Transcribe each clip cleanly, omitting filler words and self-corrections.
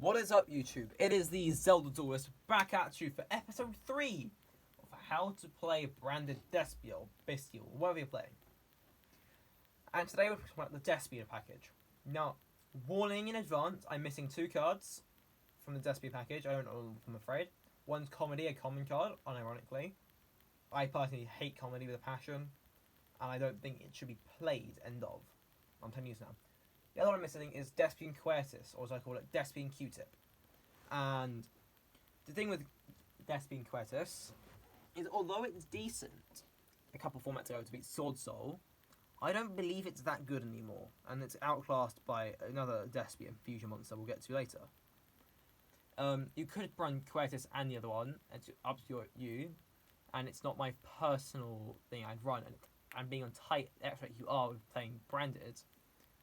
What is up, YouTube? It is the Zelda Duelist back at you for episode 3 of how to play Branded Despia or Bestial, whatever you're playing. And today we're talking about the Despia package. Now, warning in advance, I'm missing 2 cards from the Despia package. I don't know, I'm afraid. One's Comedy, a common card, unironically. I personally hate comedy with a passion, and I don't think it should be played, end of. I'm telling you this now. The other one I'm missing is Despian Quertus, or as I call it, Despian Q-Tip. And the thing with Despian Quertus is, although it's decent a couple formats ago to beat Sword Soul, I don't believe it's that good anymore, and it's outclassed by another Despian fusion monster we'll get to later. You could run Quertus and the other one, it's up to you, and it's not my personal thing I'd run. And being on tight expect you are with playing Branded,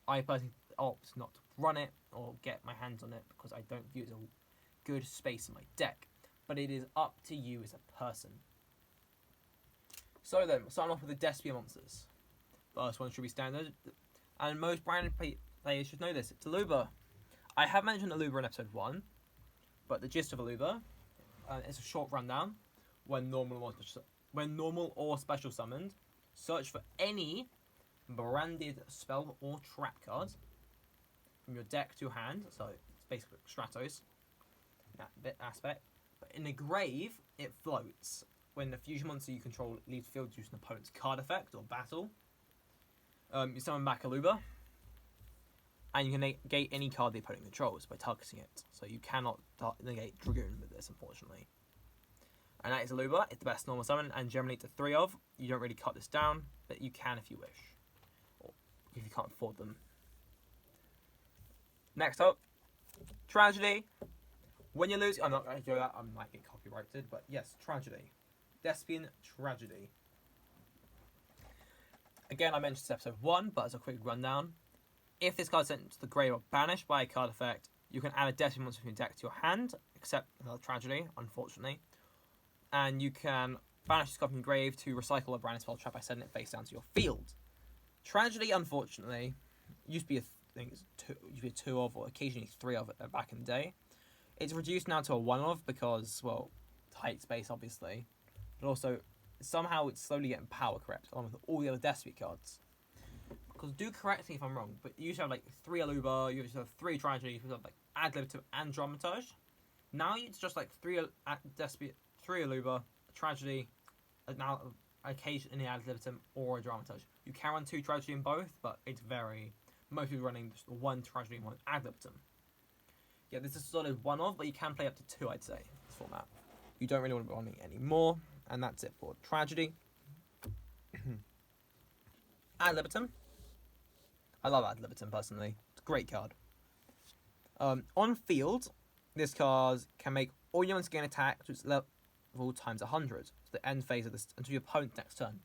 I personally opt not to run it or get my hands on it because I don't view it as a good space in my deck. But it is up to you as a person. So then, starting off with the Despia monsters. First one should be standard, and most Branded players should know this. It's Aluba. I have mentioned Aluba in episode 1, but the gist of Aluba is a short rundown. When normal or special summoned, search for any branded spell or trap card from your deck to your hand, so it's basically Stratos, that bit aspect. But in the grave, it floats. When the fusion monster you control leaves the field due to an opponent's card effect or battle, you summon back Aluba, and you can negate any card the opponent controls by targeting it. So you cannot negate Dragoon with this, unfortunately. And that is Aluba. It's the best normal summon, and generally it's a 3 of. You don't really cut this down, but you can if you wish, or if you can't afford them. Next up, Tragedy. When you lose, I'm not going to do that, I might get copyrighted, but yes, Tragedy. Despian Tragedy. Again, I mentioned this episode 1, but as a quick rundown, if this card is sent to the grave or banished by a card effect, you can add a Despian monster from your deck to your hand, except another Tragedy, unfortunately. And you can banish this card from your grave to recycle a branded spell trap by sending it face down to your field. Tragedy, unfortunately, used to be a 2 of, or occasionally 3 of back in the day. It's reduced now to a 1 of because, well, tight space, obviously. But also, somehow it's slowly getting power crept, along with all the other Despia cards. Because do correct me if I'm wrong, but you used to have like 3 Aluba, you used to have 3 Tragedy, you used to have like Ad Libitum and Dramaturge. Now it's just like 3 Despia, 3 Aluba, a Tragedy, now occasionally Ad Libitum or a Dramaturge. You can run 2 Tragedy in both, but it's most people running just 1 Tragedy and 1 Ad Libitum. Yeah, this is sort of 1 of, but you can play up to 2, I'd say, this format. You don't really want to be running any more, and that's it for Tragedy. Ad Libitum. I love Ad Libitum personally. It's a great card. On field, this card can make all your units gain attack to its level times 100 to the end phase of this until your opponent's next turn.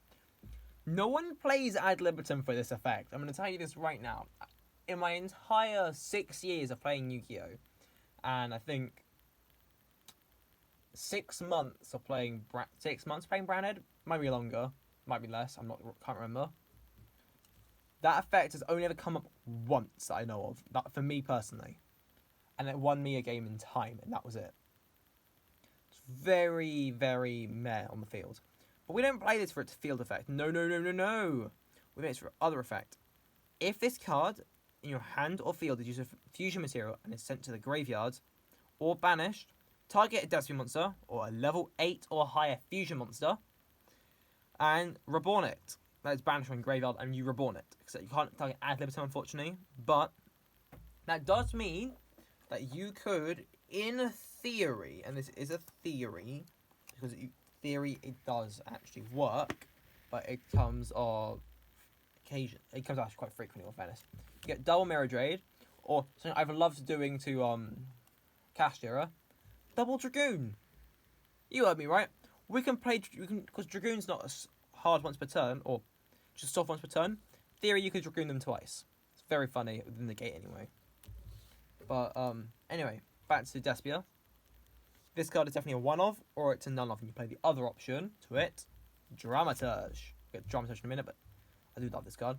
No one plays Ad Libitum for this effect. I'm going to tell you this right now. In my entire 6 years of playing Yu-Gi-Oh, and I think 6 months of playing 6 months playing Branded, might be longer, might be less. Can't remember. That effect has only ever come up once that I know of. That for me personally, and it won me a game in time, and that was it. It's very, very meh on the field. But we don't play this for its field effect. No. We play this for other effect. If this card in your hand or field is used as fusion material and is sent to the graveyard or banished, target a Despia monster or a level 8 or higher fusion monster and reborn it. That is banished from graveyard and you reborn it. So you can't target Ad Libitum, unfortunately. But that does mean that you could, in theory, and this is a theory, because it does actually work, but it comes of occasion. It comes actually quite frequently with Venice. You get double Mirror Jade, or something I've loved doing to Castira, double Dragoon. You heard me right. Because Dragoon's not a hard once per turn, or just soft once per turn. Theory, you could Dragoon them twice. It's very funny within the gate anyway. But anyway, back to Despia. This card is definitely a 1 of, or it's a none of, and you play the other option to it, Dramaturge. We'll get Dramaturge in a minute, but I do love this card.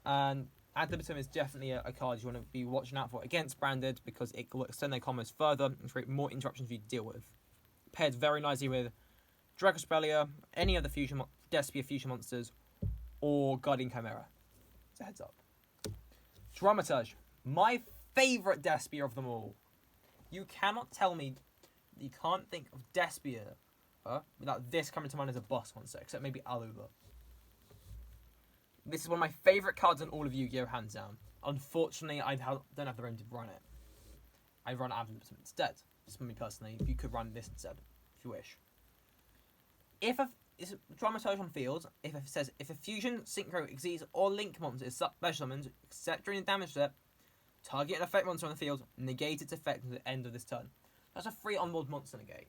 And Ad libitum is definitely a card you want to be watching out for against Branded because it will extend their combos further and create more interruptions for you to deal with. Paired very nicely with Dracospelia, any of the Despia fusion monsters, or Guardian Chimera. It's a heads up. Dramaturge, my favourite Despia of them all. You cannot tell me you can't think of Despia without this coming to mind as a boss monster, except maybe Aluba. This is one of my favourite cards in all of Yu-Gi-Oh! Hands down. Unfortunately, I don't have the room to run it. I run Ad libitum instead. Just for me personally, you could run this instead, if you wish. It's Dramaturge on field. If it says if a fusion, synchro, exceeds, or link monster is special summoned, except during the damage step, target an effect monster on the field, negate its effect at the end of this turn. That's a free onboard monster negate.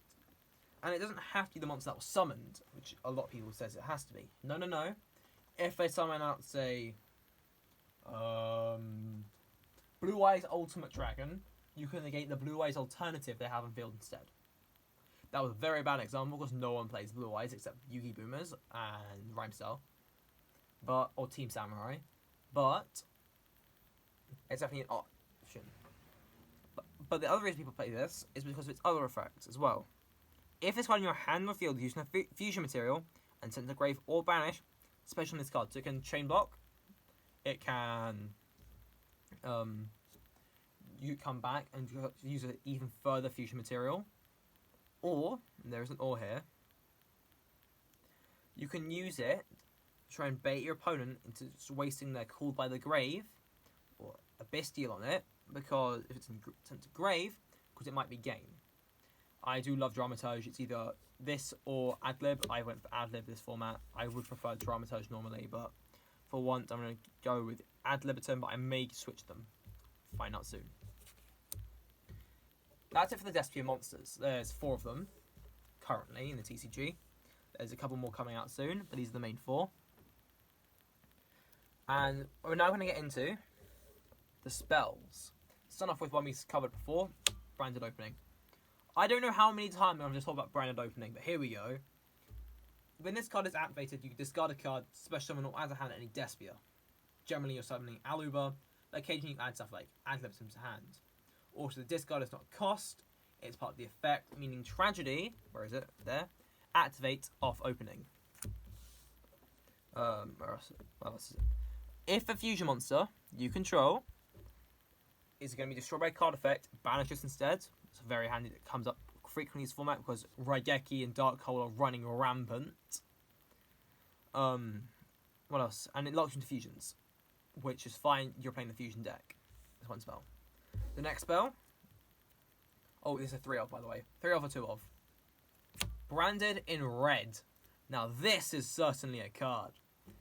And it doesn't have to be the monster that was summoned, which a lot of people says it has to be. No. If they summon out, say, Blue Eyes Ultimate Dragon, you can negate the Blue Eyes alternative they have on field instead. That was a very bad example because no one plays Blue Eyes except Yugi Boomers and Rhymestyle, or Team Samurai. But it's definitely an option. But the other reason people play this is because of its other effects as well. If it's card in your hand or field using a fusion material and sent to the grave or banish, especially on this card, so it can chain block. It can you come back and use an even further fusion material. Or, there is an or here, you can use it to try and bait your opponent into just wasting their Called by the Grave or a Bestial on it, because if it's sent to grave, because it might be gain. I do love Dramaturge. It's either this or Adlib. I went for Adlib this format. I would prefer Dramaturge normally, but for once I'm going to go with Ad libitum, but I may switch them. Find out soon. That's it for the Despia monsters. There's 4 of them currently in the TCG. There's a couple more coming out soon, but these are the main 4. And we're now going to get into the spells. Start off with one we covered before, Branded Opening. I don't know how many times I've just talked about Branded Opening, but here we go. When this card is activated, you can discard a card, special summon or add a hand any Despia. Generally, you're summoning Aluba, but occasionally you can add stuff like Ad libitum to hand. Also, the discard is not a cost, it's part of the effect, meaning Tragedy, where is it? There. Activate off opening. Where else is it? If a fusion monster you control is going to be destroyed by a card effect, banish this instead. It's very handy that it comes up frequently in this format because Raigeki and Dark Hole are running rampant. What else? And it locks into fusions, which is fine. You're playing the fusion deck. That's one spell. The next spell. Oh, this is a 3 of, by the way. 3 of or 2 of. Branded in red. Now, this is certainly a card.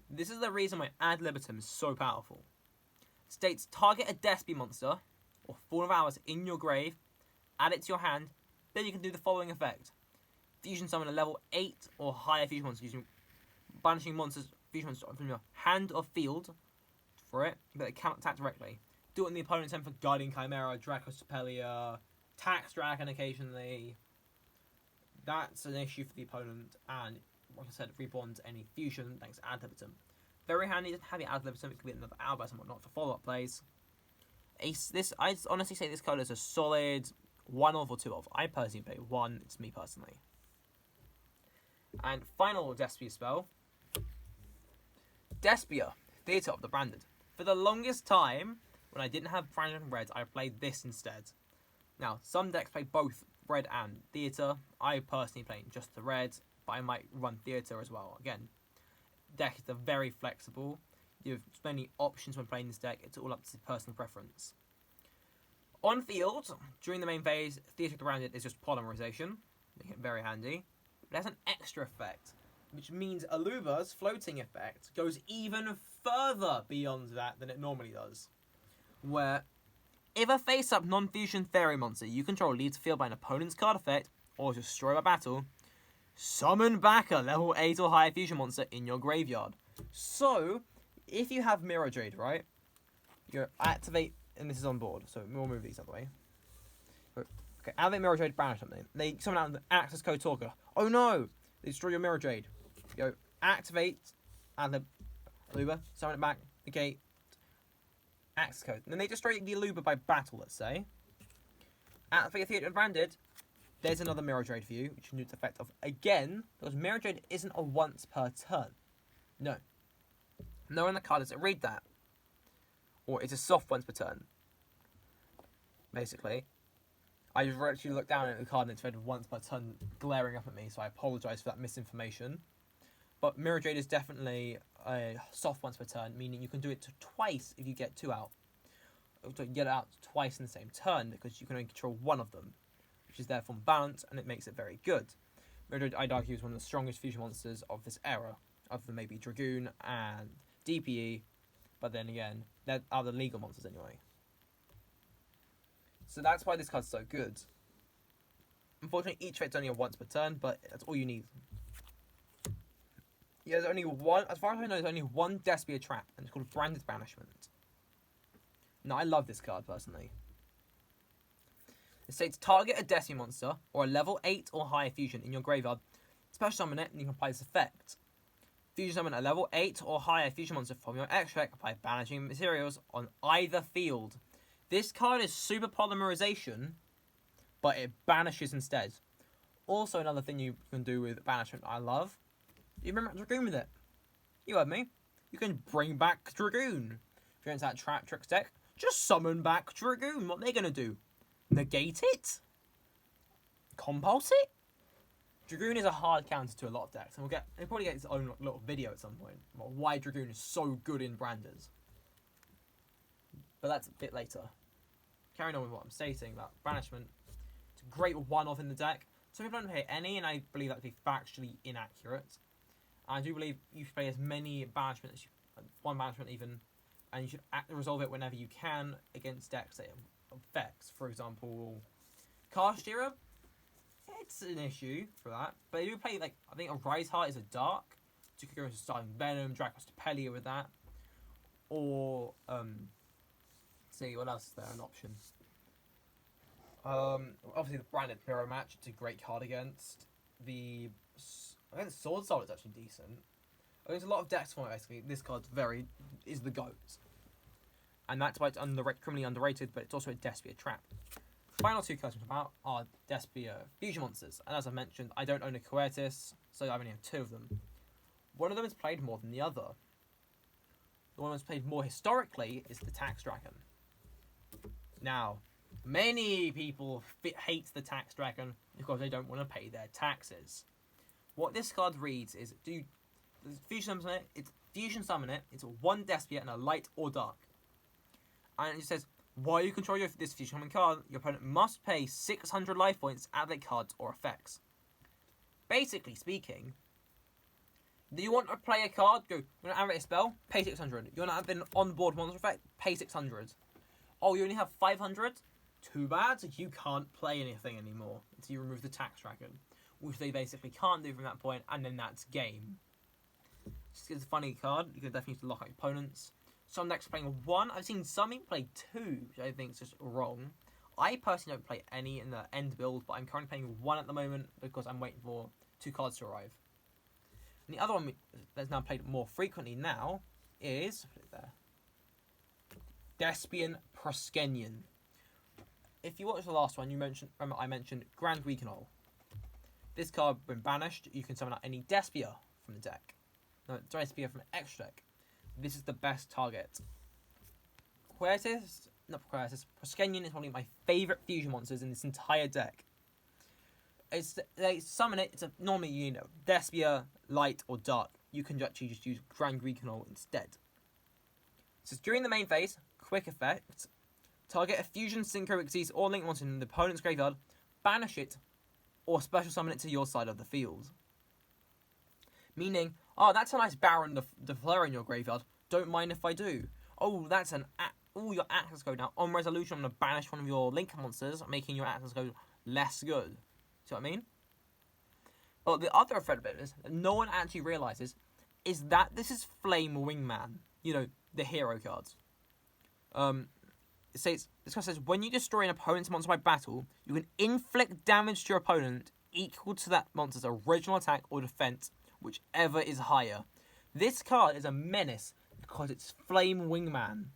This is the reason why Ad libitum is so powerful. It states, target a Despia monster or Fall of Hours in your grave, add it to your hand, then you can do the following effect. Fusion summon a level 8 or higher fusion monster using banishing fusion monsters from your hand or field for it, but it cannot attack directly. Do it in the opponent's hand for Guardian Chimera, Dracospelia, Tax Dragon occasionally. That's an issue for the opponent, and like I said, respawns any fusion thanks to Ad libitum. Very handy to have your Ad libitum. It could be another Albert and whatnot for follow-up plays. I honestly say this card is a solid 1 of or 2 of. I personally play 1. It's me personally. And final Despia spell. Despia, Theatre of the Branded. For the longest time, when I didn't have Branded and Red, I played this instead. Now, some decks play both Red and Theatre. I personally play just the Red, but I might run Theatre as well. Again, decks are very flexible. You have many options when playing this deck. It's all up to personal preference. On field, during the main phase, Theatre of the Branded is just polymerization, making it very handy. It has an extra effect, which means Aluba's floating effect goes even further beyond that than it normally does. Where, if a face-up non-fusion fairy monster you control leaves the field by an opponent's card effect, or is destroyed by battle, summon back a level 8 or higher fusion monster in your graveyard. So, if you have Mirror Jade, right, you activate, and this is on board, so we'll move these out of the way. Okay, activate Mirror Jade, banish something. They summon out the access code talker. Oh no! They destroy your Mirror Jade. Go, activate, add the Aluba, summon it back, negate, access code. And then they destroy the Aluba by battle, let's say. At the Theatre of Branded, there's another Mirror Jade for you, which you need the effect of again, because Mirror Jade isn't a once per turn. No. Nowhere in the card does it read that. Or it's a soft once per turn. Basically. I just actually looked down at the card and it's read once per turn glaring up at me, so I apologise for that misinformation. But Mirror Jade is definitely a soft once per turn, meaning you can do it twice if you get 2 out. So you get it out twice in the same turn, because you can only control one of them, which is therefore balanced, and it makes it very good. Mirror Jade, I'd argue, is one of the strongest fusion monsters of this era, other than maybe Dragoon and DPE, but then again, they're other legal monsters anyway. So that's why this card's so good. Unfortunately, each effect's only a once per turn, but that's all you need. Yeah, there's only one, as far as I know, there's only one Despia trap, and it's called Branded Banishment. Now, I love this card, personally. It states, target a Despia monster, or a level 8 or higher fusion in your graveyard. Special summon it, and you can apply this effect. Fusion summon a level 8 or higher fusion monster from your extract by banishing materials on either field. This card is super polymerization, but it banishes instead. Also, another thing you can do with banishment I love, you bring back Dragoon with it. You heard me. You can bring back Dragoon. If you're into that Trap Tricks deck, just summon back Dragoon. What are they going to do? Negate it? Compulse it? Dragoon is a hard counter to a lot of decks, and we'll probably get its own little video at some point about why Dragoon is so good in Branders. But that's a bit later. Carrying on with what I'm stating about banishment, it's a great one-off in the deck. Some people don't play any, and I believe that to be factually inaccurate. I do believe you should play as many banishment as one banishment even, and you should resolve it whenever you can against decks that have effects. For example, Carshtira, it's an issue for that, but you do play, like, I think a Rise Heart is a dark, so you could go into Starting Venom, Dracos Tepelia with that, or see what else is there an option. Obviously the Branded Mirror Match, it's a great card against the Sword Soul is actually decent. There's a lot of decks for it basically. This card is the GOAT. And that's why it's criminally underrated, but it's also a Despia trap. Final 2 cards about are Despia fusion monsters, and as I mentioned, I don't own a Coertis, so I only have 2 of them. One of them is played more than the other. The one that's played more historically is the Tax Dragon. Now, many people hate the Tax Dragon because they don't want to pay their taxes. What this card reads is, fusion summon it, it's 1 Despia and a light or dark. And it says, while you control this fusion summon card, your opponent must pay 600 life points, activate cards or effects. Basically speaking, do you want to play a card? Go, you want to activate a spell? Pay 600. You want to have an on-board monster effect? Pay 600. Oh, you only have 500? Too bad, you can't play anything anymore until you remove the Tax Dragon, which they basically can't do from that point, and then that's game. It's a funny card. You can definitely use to lock out your opponents. Some decks playing 1. I've seen some even play 2, which I think is just wrong. I personally don't play any in the end build, but I'm currently playing 1 at the moment because I'm waiting for 2 cards to arrive. And the other one that's now played more frequently now is Despian Proskenion. If you watched the last one, I mentioned Grand Recall. This card, when banished, you can summon out any Despia from the deck. No, Despia from the extra deck. This is the best target. Proskenion is one of my favourite fusion monsters in this entire deck. They summon it, normally, Despia, light or dark. You can actually just use Grand Recall instead. So during the main phase, quick effect, target a fusion synchro exceeds or link monster in the opponent's graveyard, banish it, or special summon it to your side of the field. Meaning, oh, that's a nice Baron de Fleur in your graveyard. Don't mind if I do. Oh, that's your access code now. On resolution, I'm going to banish one of your link monsters, making your access code less good. See what I mean? But the other effect of it is that no one actually realizes is that this is Flame Wingman. The hero cards. This card says, when you destroy an opponent's monster by battle, you can inflict damage to your opponent equal to that monster's original attack or defense, whichever is higher. This card is a menace because it's Flame Wingman.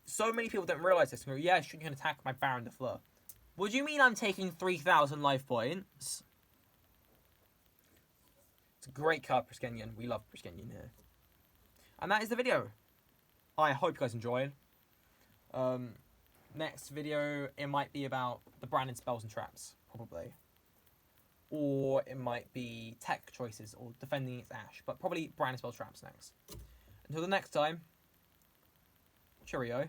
so many people don't realise this. And go, yeah, you can attack my Baron de Fleur. What do you mean I'm taking 3,000 life points? It's a great card, Proskenion. We love Proskenion here. And that is the video. I hope you guys enjoyed. Next video, it might be about the branded spells and traps, probably. Or it might be tech choices or defending its Ash. But probably branded spells traps next. Until the next time, cheerio.